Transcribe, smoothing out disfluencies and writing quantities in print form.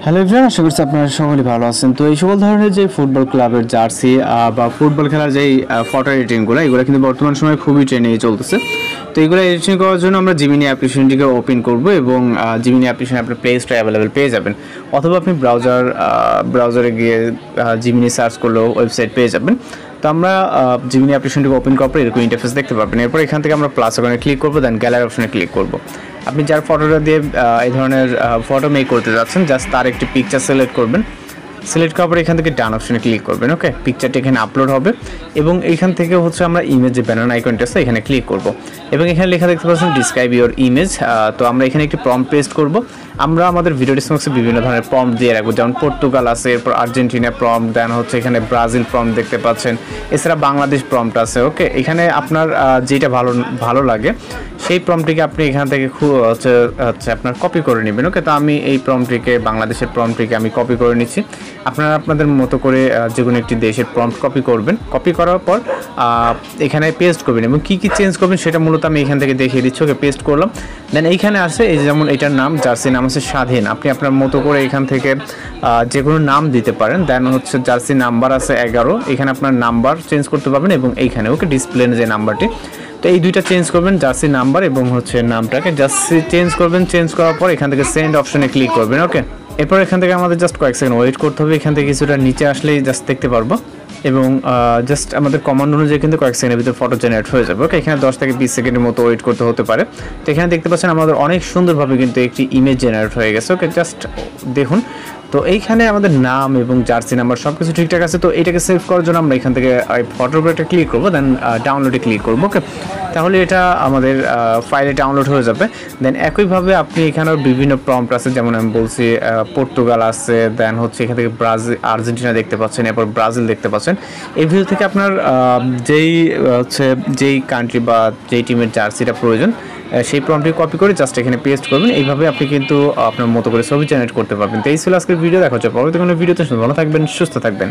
Hello everyone, আশা করছি আপনারা সকলেই ভালো আছেন। তো এই সকল ধরনের যে ফুটবল ক্লাবের জার্সি বা ফুটবল খেলার যেই ফটো এডিটিংগুলো, এগুলো কিন্তু বর্তমান সময়ে খুবই ট্রেন্ডিংয়ে চলতেছে। তো এগুলো এডিটিং করার জন্য আমরা জিমিনি অ্যাপ্লিকেশনটিকে ওপেন করব এবং জিমিনি অ্যাপ্লিকেশন আপনার প্লে স্টোরে অ্যাভেলেবেল পেয়ে যাবেন, অথবা আপনি ব্রাউজারে গিয়ে জিমিনি সার্চ করলেও ওয়েবসাইট পেয়ে যাবেন। তো আমরা জিমিনি অ্যাপ্লিকেশনটিকে ওপেন করার পর এরকম ইন্টারফেস দেখতে পাবেন। এরপর এখান থেকে আমরা প্লাস আইকনে ক্লিক করবো, দেন গ্যালারি অপশনে ক্লিক করব। আপনি যার ফটোটা দিয়ে এই ধরনের ফটো মেক করতে যাচ্ছেন, জাস্ট তার একটি পিকচার সিলেক্ট করবেন। সিলেক্ট করার পর এখান থেকে ডান অপশনে ক্লিক করবেন। ওকে, পিকচারটি এখানে আপলোড হবে এবং এইখান থেকে হচ্ছে আমরা ইমেজ যে ব্যানার আইকনটা আছে এখানে ক্লিক করব এবং এখানে লেখা দেখতে পাচ্ছেন ডিসক্রাইব ইউর ইমেজ। তো আমরা এখানে একটি প্রম্পট পেস্ট করব। আমরা আমাদের ভিডিও ডিসক্রিপশনে বিভিন্ন ধরনের প্রম্পট দিয়ে রাখবো, যেমন পর্তুগাল আছে, এরপর আর্জেন্টিনা প্রম্পট, দেন হচ্ছে এখানে ব্রাজিল প্রম্পট দেখতে পাচ্ছেন, এছাড়া বাংলাদেশ প্রম্পট আছে। ওকে, এখানে আপনার যেটা ভালো লাগে সেই প্রম্পটটিকে আপনি এখান থেকে হচ্ছে আপনার কপি করে নেবেন। ওকে, তো আমি এই প্রম্পটটিকে, বাংলাদেশের প্রম্পটটিকে আমি কপি করে নিচ্ছি। আপনারা আপনাদের মতো করে যে কোনো একটি দেশের প্রম্পট কপি করবেন। কপি করার পর এখানে পেস্ট করবেন এবং কী চেঞ্জ করবেন সেটা মূলত আমি এখান থেকে দেখিয়ে দিচ্ছি। ওকে, পেস্ট করলাম। দেন এইখানে আসে এই যেমন এটার নাম, জার্সি নাম আছে স্বাধীন। আপনি আপনার মতো করে এখান থেকে যে কোনো নাম দিতে পারেন। দেন হচ্ছে জার্সি নাম্বার আছে 11, এখানে আপনার নাম্বার চেঞ্জ করতে পারবেন এবং এইখানে ওকে ডিসপ্লে যে নাম্বারটি, তো এই দুইটা চেঞ্জ করবেন, জার্সি নাম্বার এবং হচ্ছে নামটাকে জার্সি চেঞ্জ করবেন। চেঞ্জ করার পর এখান থেকে সেন্ড অপশনে ক্লিক করবেন। ওকে, এরপর এখান থেকে আমাদের জাস্ট কয়েক সেকেন্ড ওয়েট করতে হবে। এখান থেকে কিছুটা নিচে আসলেই জাস্ট দেখতে পারবো এবং জাস্ট আমাদের কমান্ড অনুযায়ী কিন্তু কয়েক সেকেন্ডের ভিতরে ফটো জেনারেট হয়ে যাবে। ওকে, এখানে 10 থেকে 20 সেকেন্ডের মতো ওয়েট করতে হতে পারে। তো এখানে দেখতে পাচ্ছেন আমাদের অনেক সুন্দরভাবে কিন্তু একটি ইমেজ জেনারেট হয়ে গেছে। ওকে, জাস্ট দেখুন। তো এইখানে আমাদের নাম এবং জার্সি নাম্বার সব কিছু ঠিকঠাক আছে। তো এটাকে সেভ করার জন্য আমরা এখান থেকে ফটোর উপর একটা ক্লিক করবো, দেন ডাউনলোডে ক্লিক করবো। ওকে, তাহলে এটা আমাদের ফাইলে ডাউনলোড হয়ে যাবে। দেন একইভাবে আপনি এখানেও বিভিন্ন প্রম্পট আছে, যেমন আমি বলছি পর্তুগাল আছে, দেন হচ্ছে এখান থেকে আর্জেন্টিনা দেখতে পাচ্ছেন, এরপর ব্রাজিল দেখতে পাচ্ছেন। এই ভিডিও থেকে আপনার যেই কান্ট্রি বা যেই টিমের জার্সিটা প্রয়োজন সেই প্রম্পটটি কপি করে জাস্ট এখানে পেস্ট করবেন। এইভাবে আপনি কিন্তু আপনার মতো করে ছবি জেনারেট করতে পারবেন। তো এই ছিল আজকের ভিডিও। দেখা হচ্ছে পরবর্তী কোনো ভিডিওতে। ভালো থাকবেন, সুস্থ থাকবেন।